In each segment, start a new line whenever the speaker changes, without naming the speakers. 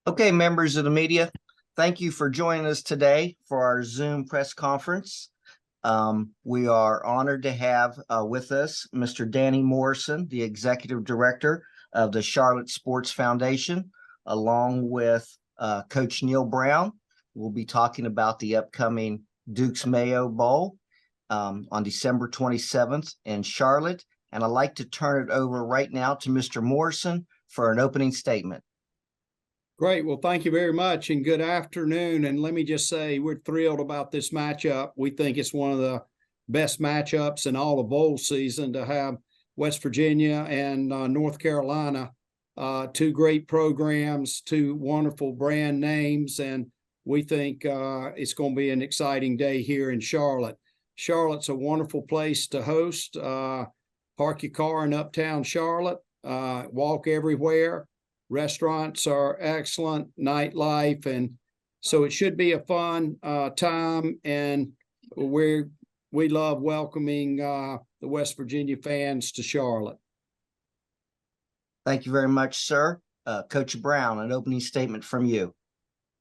Okay, members of the media, thank you for joining us today for our Zoom press conference. We are honored to have with us Mr. Danny Morrison, the Executive Director of the Charlotte Sports Foundation, along with Coach Neal Brown. We'll be talking about the upcoming Duke's Mayo Bowl on December 27th in Charlotte. And I'd like to turn it over right now to Mr. Morrison for an opening statement.
Great. Well, thank you very much and good afternoon. And let me just say, we're thrilled about this matchup. We think it's one of the best matchups in all of bowl season to have West Virginia and North Carolina, two great programs, two wonderful brand names. And we think it's going to be an exciting day here in Charlotte. Charlotte's a wonderful place to host. Park your car in uptown Charlotte, walk everywhere. Restaurants are excellent, nightlife, and so it should be a fun time. And we love welcoming the West Virginia fans to Charlotte.
Thank you very much, sir. Coach Brown, an opening statement from you.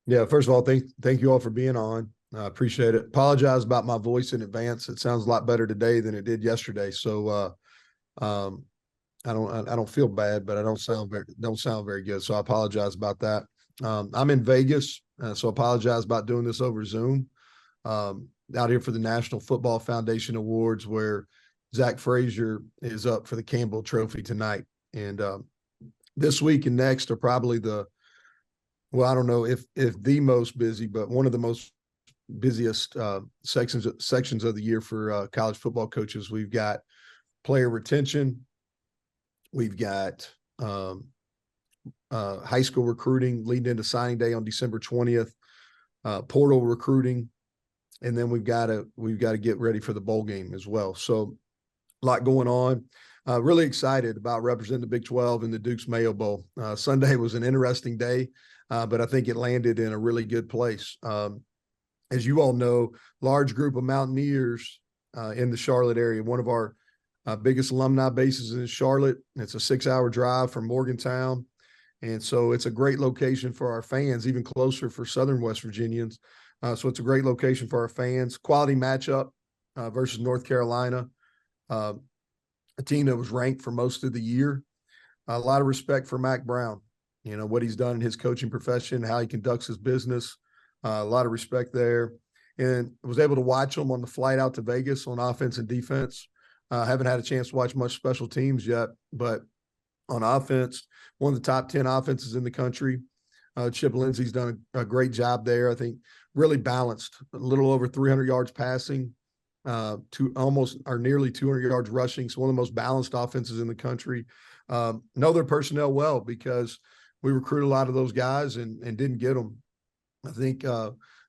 Yeah, first of all, thank you all for being on. I appreciate it. Apologize about my voice in advance. It sounds a lot better today than it did yesterday. So I don't feel bad, but I don't sound very good. So I apologize about that. I'm in Vegas, so apologize about doing this over Zoom. Out here for the National Football Foundation Awards, where Zach Frazier is up for the Campbell Trophy tonight. And this week and next are probably I don't know if the most busy, but one of the most busiest sections of the year for college football coaches. We've got player retention. We've got high school recruiting leading into signing day on December 20th, portal recruiting, and then we've got to get ready for the bowl game as well. So a lot going on. Really excited about representing the Big 12 in the Duke's Mayo Bowl. Sunday was an interesting day, but I think it landed in a really good place. As you all know, large group of Mountaineers in the Charlotte area. One of our biggest alumni bases in Charlotte. It's a 6-hour drive from Morgantown. And so it's a great location for our fans, even closer for Southern West Virginians. So it's a great location for our fans. Quality matchup versus North Carolina, a team that was ranked for most of the year. A lot of respect for Mack Brown, what he's done in his coaching profession, how he conducts his business. A lot of respect there. And I was able to watch him on the flight out to Vegas on offense and defense. Haven't had a chance to watch much special teams yet, but on offense, one of the top 10 offenses in the country. Chip Lindsey's done a great job there. I think really balanced, a little over 300 yards passing, to almost or nearly 200 yards rushing. So one of the most balanced offenses in the country. Know their personnel well because we recruited a lot of those guys and didn't get them. I think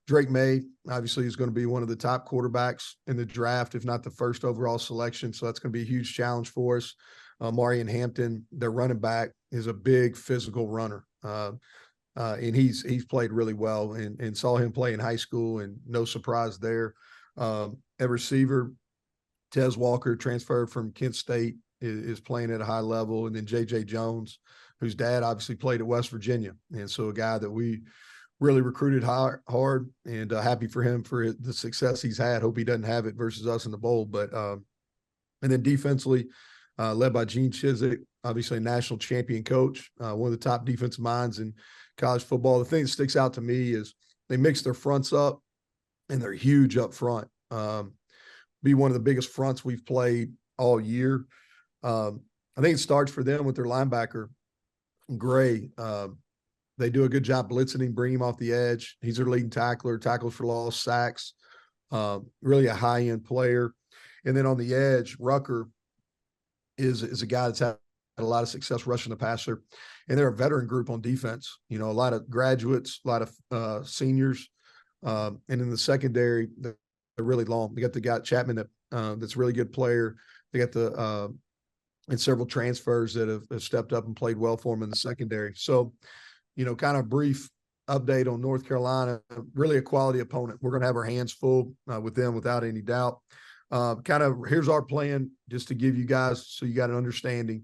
Drake May obviously is going to be one of the top quarterbacks in the draft, if not the first overall selection. So that's going to be a huge challenge for us. Marion Hampton, their running back, is a big physical runner. And he's played really well and saw him play in high school, and no surprise there. At receiver, Tez Walker, transferred from Kent State, is playing at a high level. And then J.J. Jones, whose dad obviously played at West Virginia. And so a guy that we really recruited hard, and happy for him for the success he's had. Hope he doesn't have it versus us in the bowl. But and then defensively, led by Gene Chizik, obviously a national champion coach, one of the top defensive minds in college football. The thing that sticks out to me is they mix their fronts up, and they're huge up front. Be one of the biggest fronts we've played all year. I think it starts for them with their linebacker, Gray. They do a good job blitzing him, bring him off the edge. He's their leading tackler, tackles for loss, sacks, really a high-end player. And then on the edge, Rucker is a guy that's had a lot of success rushing the passer. And they're a veteran group on defense. A lot of graduates, a lot of seniors. And in the secondary, they're really long. They got the guy Chapman that's a really good player. They got and several transfers that have stepped up and played well for them in the secondary. So, kind of brief update on North Carolina, really a quality opponent. We're going to have our hands full with them without any doubt. Here's our plan, just to give you guys so you got an understanding.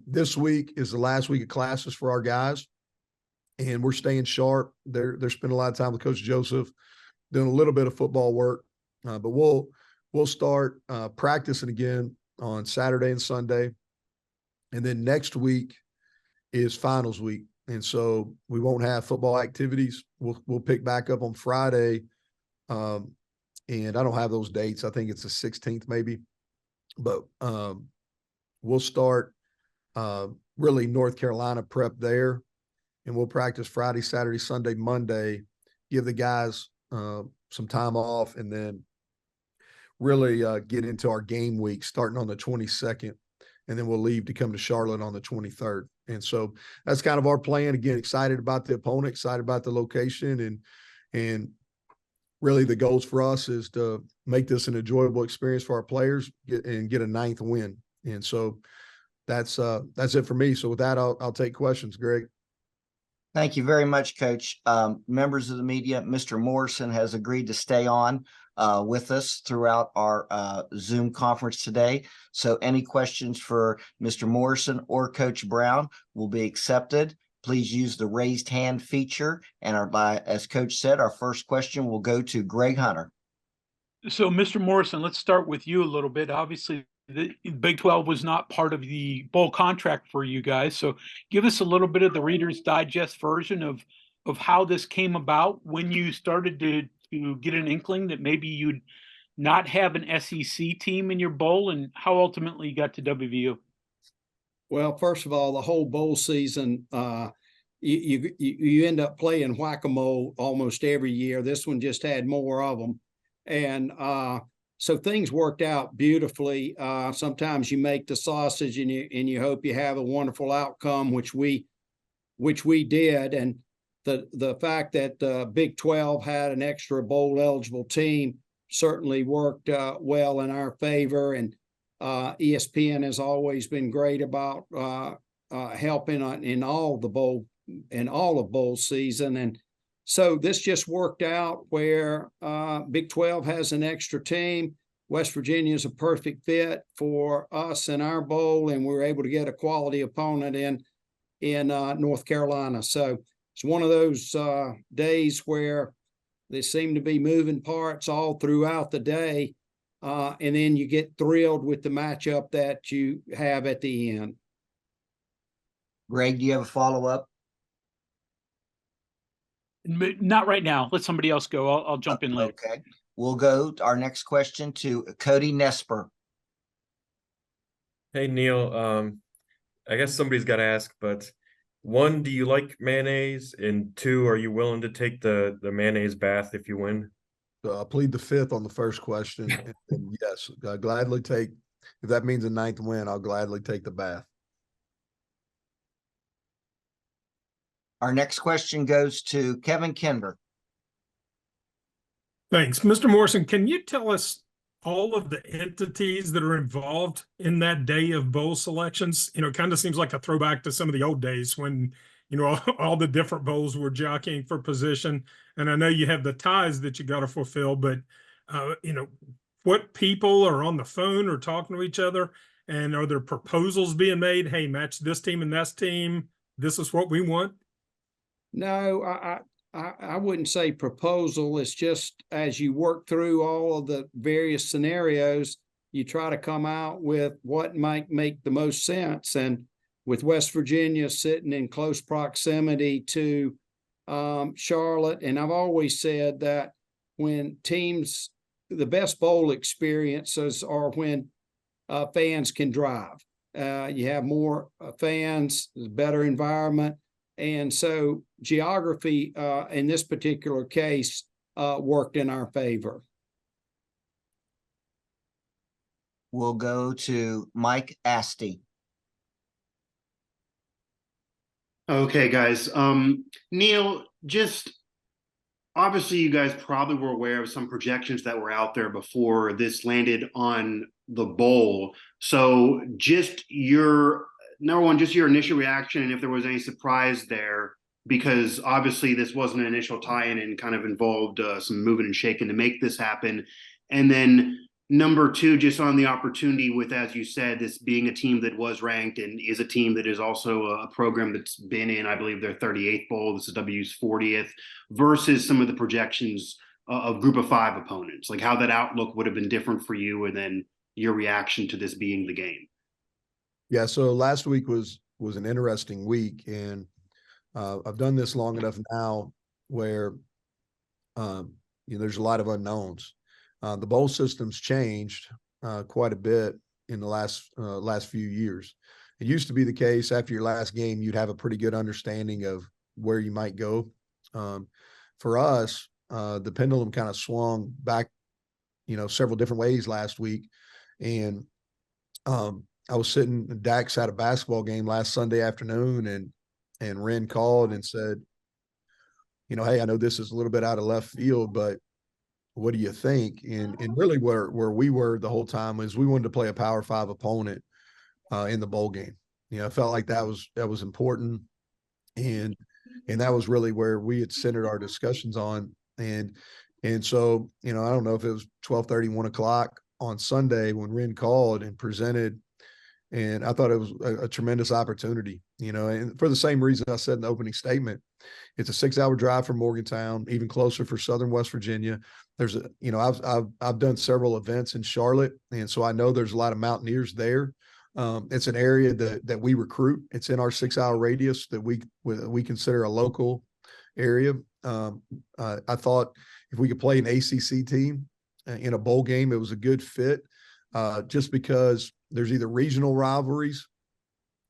This week is the last week of classes for our guys. and we're staying sharp. They're spending a lot of time with Coach Joseph, doing a little bit of football work, but we'll start practicing again on Saturday and Sunday, and then next week is finals week, and so we won't have football activities. We'll pick back up on Friday, and I don't have those dates. I think it's the 16th maybe, but we'll start really North Carolina prep there, and we'll practice Friday, Saturday, Sunday, Monday, give the guys some time off, and then really get into our game week starting on the 22nd, and then we'll leave to come to Charlotte on the 23rd. And so that's kind of our plan. Again, excited about the opponent, excited about the location, and really the goals for us is to make this an enjoyable experience for our players and get a 9th win. And so that's it for me. So with that, I'll take questions, Greg.
Thank you very much, Coach. Members of the media, Mr. Morrison has agreed to stay on with us throughout our Zoom conference today. So any questions for Mr. Morrison or Coach Brown will be accepted. Please use the raised hand feature. And as Coach said, our first question will go to Greg Hunter.
So, Mr. Morrison, let's start with you a little bit. Obviously, the Big 12 was not part of the bowl contract for you guys. So give us a little bit of the Reader's Digest version of how this came about, when you started to get an inkling that maybe you'd not have an SEC team in your bowl, and how ultimately you got to WVU.
Well, first of all, the whole bowl season, you end up playing whack-a-mole almost every year. This one just had more of them. And so things worked out beautifully. Sometimes you make the sausage and you hope you have a wonderful outcome, which we did. And the fact that the Big 12 had an extra bowl eligible team certainly worked well in our favor. And ESPN has always been great about helping in all of bowl season. And so this just worked out where Big 12 has an extra team. West Virginia is a perfect fit for us in our bowl, and we're able to get a quality opponent in North Carolina. So it's one of those days where there seem to be moving parts all throughout the day, and then you get thrilled with the matchup that you have at the end.
Greg, do you have a follow-up?
Not right now. Let somebody else go. I'll jump in later.
Okay. We'll go to our next question to Cody Nesper.
Hey, Neal. I guess somebody's got to ask, but one, do you like mayonnaise? And two, are you willing to take the mayonnaise bath if you win?
I plead the fifth on the first question. And yes, I'll gladly take, if that means a 9th win, I'll gladly take the bath.
Our next question goes to Kevin Kinder.
Thanks. Mr. Morrison, can you tell us all of the entities that are involved in that day of bowl selections? You know, it kind of seems like a throwback to some of the old days when, you know, all the different bowls were jockeying for position. And I know you have the ties that you got to fulfill, but, you know, what people are on the phone or talking to each other? And are there proposals being made? Hey, match this team and that team. This is what we want.
No, I wouldn't say proposal. It's just as you work through all of the various scenarios, you try to come out with what might make the most sense. And with West Virginia sitting in close proximity to Charlotte, and I've always said that when teams, the best bowl experiences are when fans can drive. You have more fans, better environment. And so geography in this particular case worked in our favor.
We'll go to Mike Asti.
Okay, guys. Neal, just obviously you guys probably were aware of some projections that were out there before this landed on the bowl. So just your number one, just your initial reaction, and if there was any surprise there, because obviously this wasn't an initial tie-in and kind of involved some moving and shaking to make this happen. And then Number two, just on the opportunity with, as you said, this being a team that was ranked and is a team that is also a program that's been in, I believe, their 38th bowl. This is WVU's 40th, versus some of the projections of Group of 5 opponents. Like how that outlook would have been different for you, and then your reaction to this being the game.
Yeah. So last week was an interesting week, and I've done this long enough now where there's a lot of unknowns. The bowl system's changed quite a bit in the last few years. It used to be the case after your last game, you'd have a pretty good understanding of where you might go. For us, the pendulum kind of swung back, several different ways last week. And I was Dax had a basketball game last Sunday afternoon, and Ren called and said, hey, I know this is a little bit out of left field, but what do you think? And really where we were the whole time was we wanted to play a Power 5 opponent in the bowl game. I felt like that was important. And that was really where we had centered our discussions on. And so, I don't know if it was 12:30, 1 o'clock on Sunday when Ren called and presented. And I thought it was a tremendous opportunity, and for the same reason I said in the opening statement, it's a 6-hour drive from Morgantown, even closer for Southern West Virginia. There's I've done several events in Charlotte, and so I know there's a lot of Mountaineers there. It's an area that we recruit. It's in our 6-hour radius that we consider a local area. I thought if we could play an ACC team in a bowl game, it was a good fit, just because there's either regional rivalries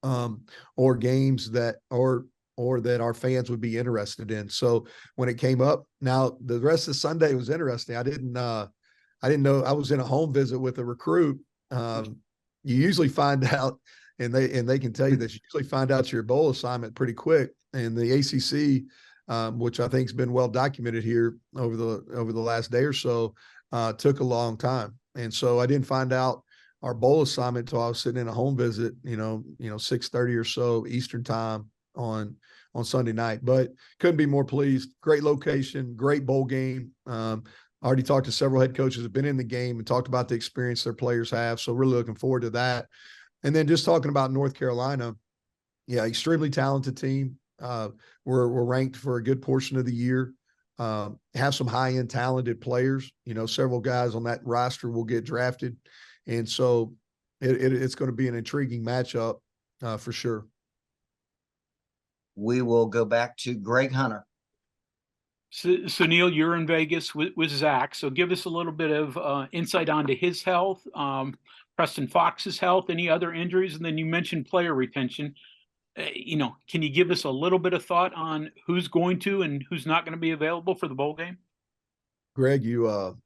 or games that our fans would be interested in. So when it came up, now the rest of Sunday was interesting. I didn't know. I was in a home visit with a recruit. You usually find out, and they can tell you this, you usually find out your bowl assignment pretty quick. And the ACC, which I think has been well documented here over the last day or so, took a long time. And so I didn't find out our bowl assignment until I was sitting in a home visit, 6:30 or so Eastern time on Sunday night. But couldn't be more pleased. Great location, great bowl game. I already talked to several head coaches that have been in the game and talked about the experience their players have. So really looking forward to that. And then just talking about North Carolina, yeah, extremely talented team. We're ranked for a good portion of the year. Have some high-end talented players. Several guys on that roster will get drafted. And so it's going to be an intriguing matchup for sure.
We will go back to Greg Hunter.
So Neal, you're in Vegas with Zach. So give us a little bit of insight onto his health, Preston Fox's health, any other injuries, and then you mentioned player retention. Can you give us a little bit of thought on who's going to and who's not going to be available for the bowl game?
Greg, you're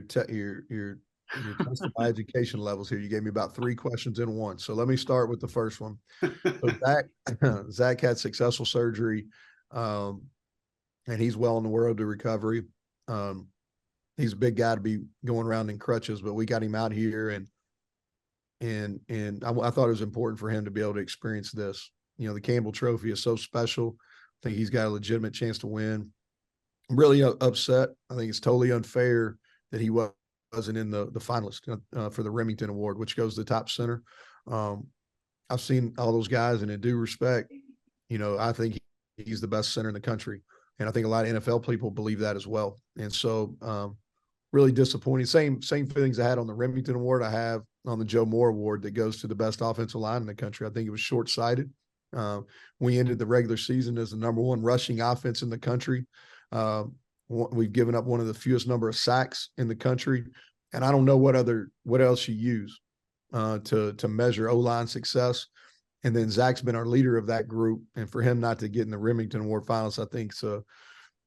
testing my education levels here. You gave me about 3 questions in one. So let me start with the first one. So Zach had successful surgery, and he's well on the road to recovery. He's a big guy to be going around in crutches, but we got him out here, and I thought it was important for him to be able to experience this. The Campbell Trophy is so special. I think he's got a legitimate chance to win. I'm really upset. I think it's totally unfair that he wasn't in the finalist for the Remington Award, which goes to the top center. I've seen all those guys, and in due respect, I think he's the best center in the country. And I think a lot of NFL people believe that as well. And so really disappointing. Same feelings I had on the Remington Award I have on the Joe Moore Award that goes to the best offensive line in the country. I think it was short-sighted. We ended the regular season as the #1 rushing offense in the country. We've given up one of the fewest number of sacks in the country. And I don't know what else you use to measure O-line success. And then Zach's been our leader of that group. And for him not to get in the Remington Award finals, I think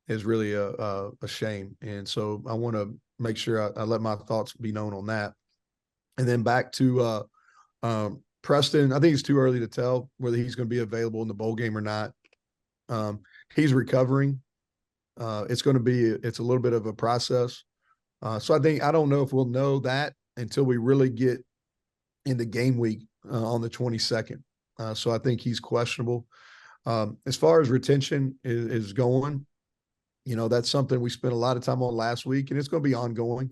is really a shame. And so I want to make sure I let my thoughts be known on that. And then back to Preston, I think it's too early to tell whether he's going to be available in the bowl game or not. He's recovering. It's a little bit of a process. So I don't know if we'll know that until we really get into game week on the 22nd. So I think he's questionable. As far as retention is going, that's something we spent a lot of time on last week, and it's going to be ongoing.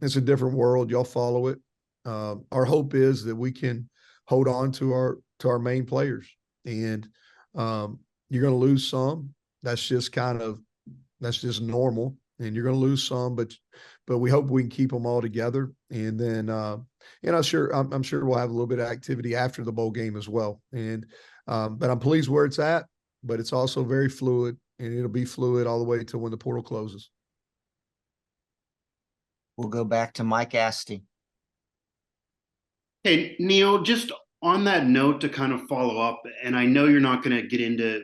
It's a different world. Y'all follow it. Our hope is that we can hold on to our main players, and you're going to lose some. That's just normal, and you're going to lose some, but we hope we can keep them all together. And then, I'm sure we'll have a little bit of activity after the bowl game as well. And, but I'm pleased where it's at, but it's also very fluid, and it'll be fluid all the way to when the portal closes.
We'll go back to Mike Asti.
Hey, Neal, just on that note to kind of follow up, and I know you're not going to get into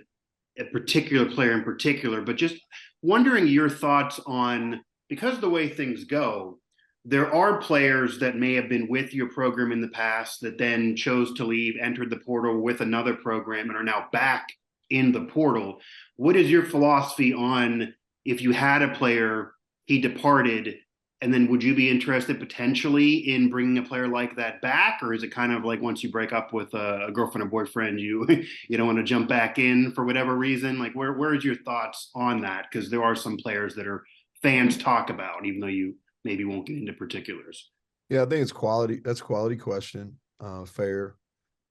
a particular player in particular, but just wondering your thoughts on, because of the way things go, there are players that may have been with your program in the past that then chose to leave, entered the portal with another program, and are now back in the portal. What is your philosophy on, if you had a player, he departed, and then would you be interested potentially in bringing a player like that back? Or is it kind of like once you break up with a girlfriend or boyfriend, you don't want to jump back in for whatever reason? Like, where is your thoughts on that? Because there are some players that are fans talk about, even though you maybe won't get into particulars.
Yeah, I think it's quality. That's a quality question, fair.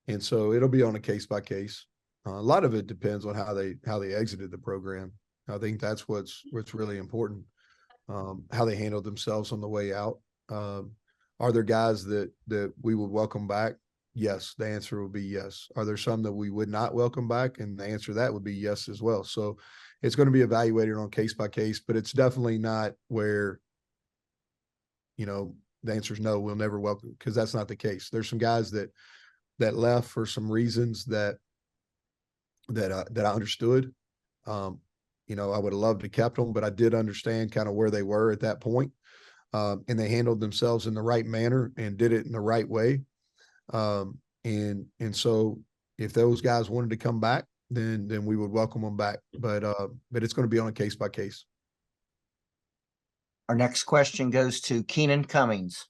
And so it'll be on a case by case. A lot of it depends on how they exited the program. I think that's what's really important. How they handled themselves on the way out. Are there guys that we would welcome back? Yes, the answer would be yes. Are there some that we would not welcome back? And the answer to that would be yes as well. So it's going to be evaluated on case by case, but it's definitely not where, the answer is no, we'll never welcome, because that's not the case. There's some guys that left for some reasons that I understood. I would have loved to kept them, but I did understand kind of where they were at that point. And they handled themselves in the right manner and did it in the right way. And so if those guys wanted to come back, then we would welcome them back. But it's going to be on a case by case.
Our next question goes to Keenan Cummings.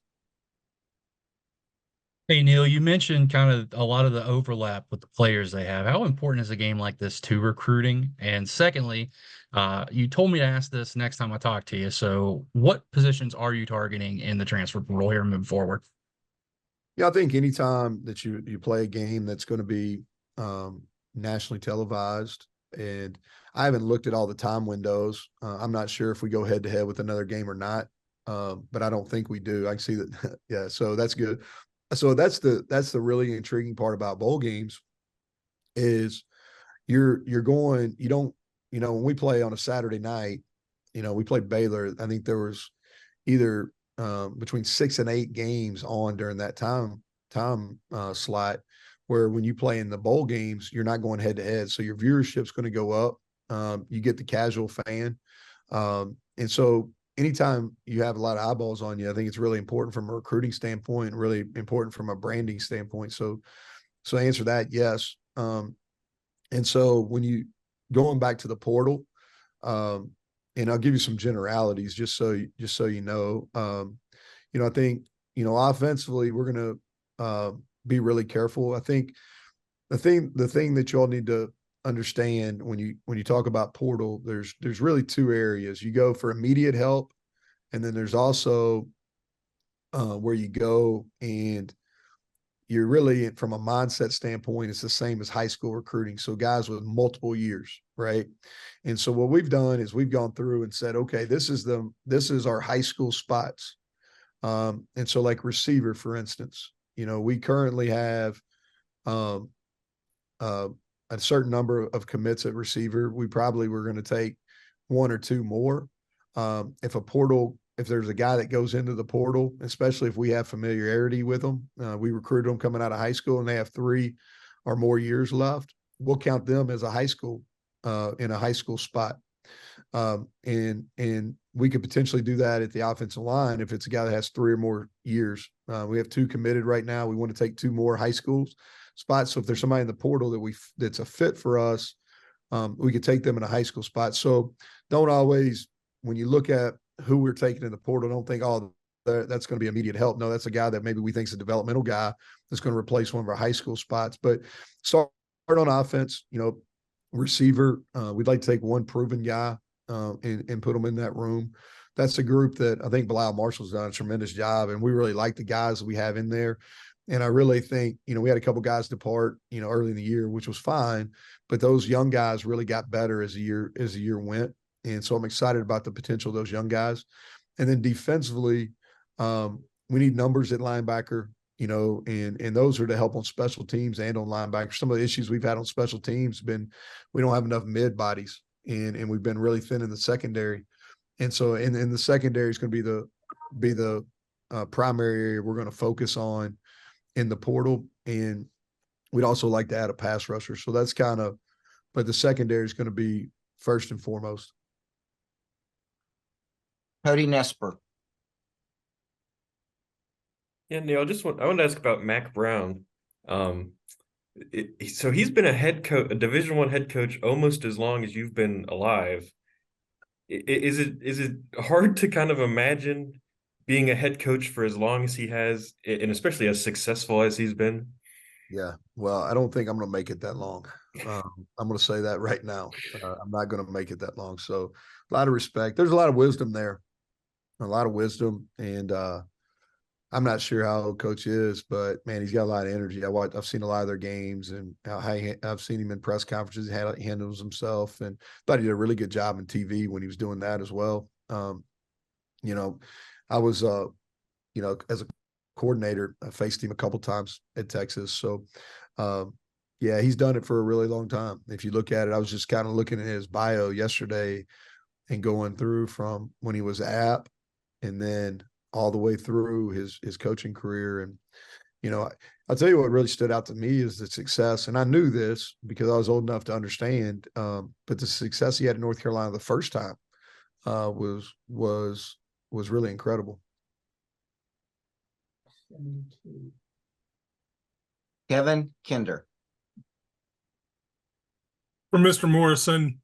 Hey, Neal, you mentioned kind of a lot of the overlap with the players they have. How important is a game like this to recruiting? And secondly, you told me to ask this next time I talk to you. So what positions are you targeting in the transfer portal here moving forward?
Yeah, I think anytime that you play a game that's going to be nationally televised, and I haven't looked at all the time windows. I'm not sure if we go head to head with another game or not, but I don't think we do. I can see that. Yeah, so that's good. So that's the really intriguing part about bowl games is you're going, you don't, when we play on a Saturday night, we played Baylor. I think there was either between 6 and 8 games on during that time slot, where when you play in the bowl games, you're not going head to head. So your viewership's going to go up. You get the casual fan. And so anytime you have a lot of eyeballs on you, I think it's really important from a recruiting standpoint, really important from a branding standpoint. So answer that, yes. And so when you going back to the portal, and I'll give you some generalities just so you know. I think offensively we're going to be really careful. I think the thing that y'all need to understand when you talk about portal, there's really 2 areas. You go for immediate help, and then there's also where you go and you're really, from a mindset standpoint, it's the same as high school recruiting. So guys with multiple years, right? And so what we've done is we've gone through and said, okay, this is our high school spots. And so like receiver, for instance, we currently have a certain number of commits at receiver. We probably were going to take 1 or 2 more. If there's a guy that goes into the portal, especially if we have familiarity with them, we recruited them coming out of high school and they have 3 or more years left, we'll count them as a high school in a high school spot. And we could potentially do that at the offensive line if it's a guy that has 3 or more years. We have 2 committed right now. We want to take 2 more high schools spots. So if there's somebody in the portal that's a fit for us, we could take them in a high school spot. So don't always, when you look at who we're taking in the portal, don't think, oh, that's going to be immediate help. No, that's a guy that maybe we think is a developmental guy that's going to replace one of our high school spots. But start on offense, receiver, we'd like to take 1 proven guy and put them in that room. that's a group that I think Bilal Marshall's done a tremendous job, and we really like the guys that we have in there. And I really think, we had a couple guys depart, early in the year, which was fine, but those young guys really got better as the year went. And so I'm excited about the potential of those young guys. And then defensively, we need numbers at linebacker, and those are to help on special teams and on linebacker. Some of the issues we've had on special teams been we don't have enough mid bodies, and we've been really thin in the secondary. And so in the secondary is going to be the primary area we're going to focus on in the portal. And we'd also like to add a pass rusher. So that's but the secondary is going to be first and foremost.
Cody Nesper.
Yeah, Neal, I want to ask about Mac Brown. So he's been a Division I head coach almost as long as you've been alive. Is it hard to kind of imagine being a head coach for as long as he has, and especially as successful as he's been?
Yeah, well, I don't think I'm going to make it that long. I'm going to say that right now. I'm not going to make it that long. So a lot of respect. There's a lot of wisdom there, and I'm not sure how old Coach is, but man, he's got a lot of energy. I've seen a lot of their games, and I've seen him in press conferences. He handles himself, and thought he did a really good job in TV when he was doing that as well. I was, as a coordinator, I faced him a couple times at Texas. So, yeah, he's done it for a really long time. If you look at it, I was just kind of looking at his bio yesterday and going through from when he was at App and then all the way through his coaching career. And, I'll tell you what really stood out to me is the success. And I knew this because I was old enough to understand, but the success he had in North Carolina the first time was really incredible.
Kevin Kinder.
For Mr. Morrison,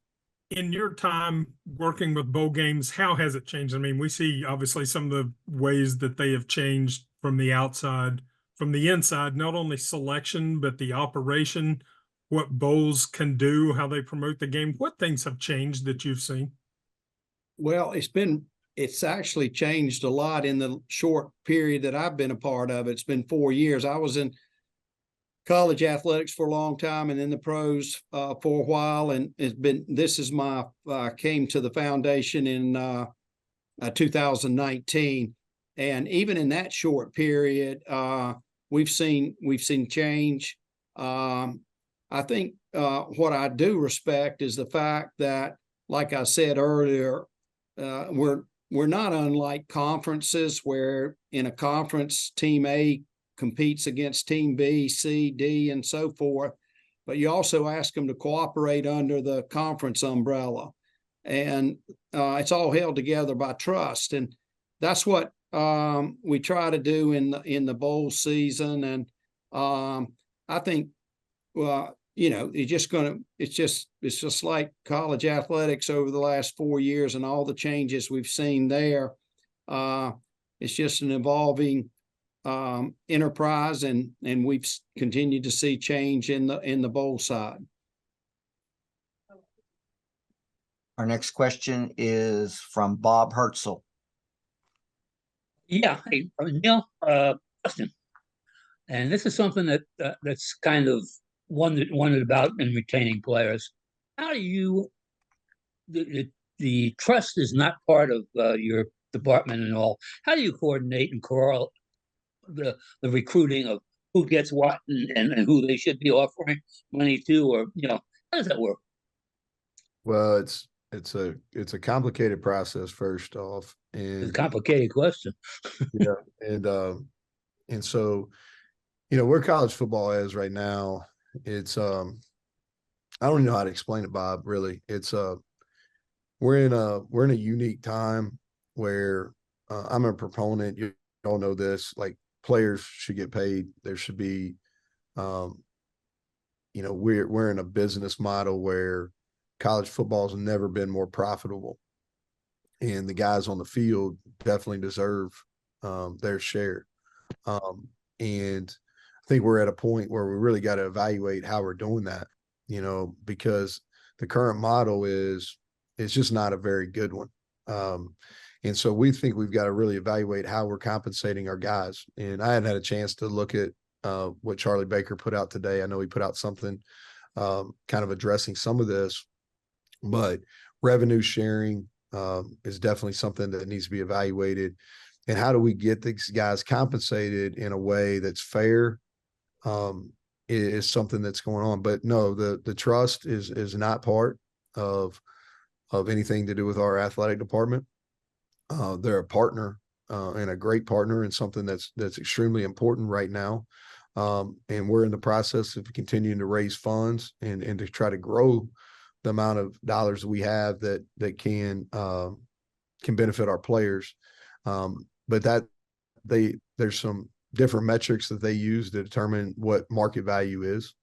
in your time working with bowl games, how has it changed? I mean, we see obviously some of the ways that they have changed from the outside, from the inside, not only selection, but the operation, what bowls can do, how they promote the game. What things have changed that you've seen?
Well, it's actually changed a lot in the short period that I've been a part of. It's been 4 years. I was in college athletics for a long time and in the pros for a while. And came to the foundation in 2019. And even in that short period, we've seen change. I think what I do respect is the fact that, like I said earlier, we're not unlike conferences where in a conference team A competes against team B, C, D, and so forth, but you also ask them to cooperate under the conference umbrella, and it's all held together by trust, and that's what we try to do in the bowl season. And I think it's just like college athletics over the last 4 years and all the changes we've seen there. It's just an evolving enterprise, and we've continued to see change in the bowl side.
Our next question is from Bob Hertzel.
Yeah, hey, Neal, question, and this is something that's kind of wondered about in retaining players. How do you the trust is not part of your department and all. How do you coordinate and corral the recruiting of who gets what and who they should be offering money to, or how does that work?
Well, it's a complicated process first off, and
It's a complicated question.
yeah, and so where college football is right now, it's I don't even know how to explain it, Bob. Really, it's we're in a unique time where I'm a proponent. You all know this, like players should get paid. There should be, we're in a business model where college football has never been more profitable, and the guys on the field definitely deserve their share. And I think we're at a point where we really got to evaluate how we're doing that, because the current model is just not a very good one. And so we think we've got to really evaluate how we're compensating our guys. And I hadn't had a chance to look at what Charlie Baker put out today. I know he put out something kind of addressing some of this, but revenue sharing is definitely something that needs to be evaluated. And how do we get these guys compensated in a way that's fair is something that's going on. But no, the trust is not part of anything to do with our athletic department. They're a partner and a great partner, and something that's extremely important right now. And we're in the process of continuing to raise funds and to try to grow the amount of dollars we have that can benefit our players. But there's some different metrics that they use to determine what market value is.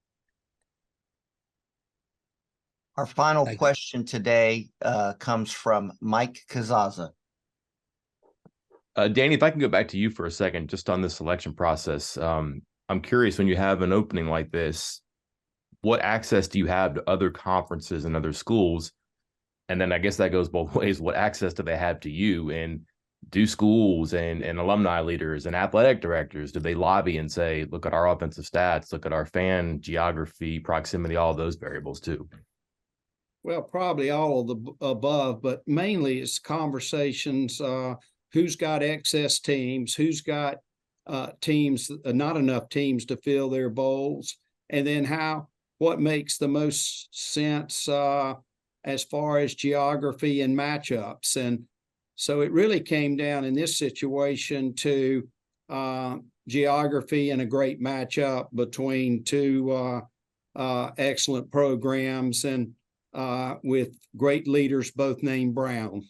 Our final
Thank you.
question today comes from Mike Kazaza.
Danny, if I can go back to you for a second, just on the selection process. I'm curious, when you have an opening like this, what access do you have to other conferences and other schools? And then I guess that goes both ways. What access do they have to you? And do schools and alumni leaders and athletic directors, do they lobby and say, look at our offensive stats, look at our fan geography, proximity, all those variables too?
Well, probably all of the above, but mainly it's conversations, who's got excess teams, who's got teams, not enough teams to fill their bowls, and then what makes the most sense as far as geography and matchups. And so it really came down in this situation to geography and a great matchup between two excellent programs and with great leaders, both named Brown.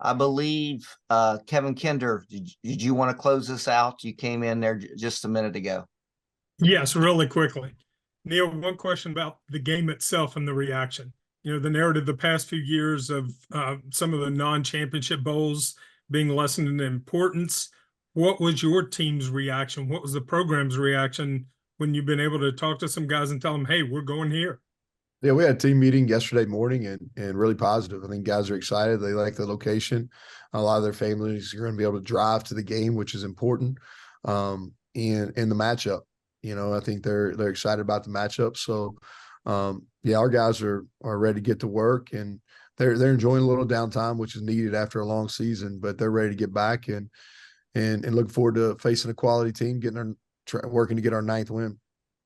I believe Kevin Kinder, did you want to close this out? You came in there just a minute ago.
Yes, really quickly. Neal, one question about the game itself and the reaction. You know, the narrative the past few years of some of the non-championship bowls being lessened in importance. What was your team's reaction? What was the program's reaction when you've been able to talk to some guys and tell them, hey, we're going here?
Yeah, we had a team meeting yesterday morning and really positive. I think guys are excited. They like the location. A lot of their families are going to be able to drive to the game, which is important. And the matchup, you know, I think they're excited about the matchup. So, yeah, our guys are ready to get to work, and they're enjoying a little downtime, which is needed after a long season. But they're ready to get back and looking forward to facing a quality team, working to get our 9th win.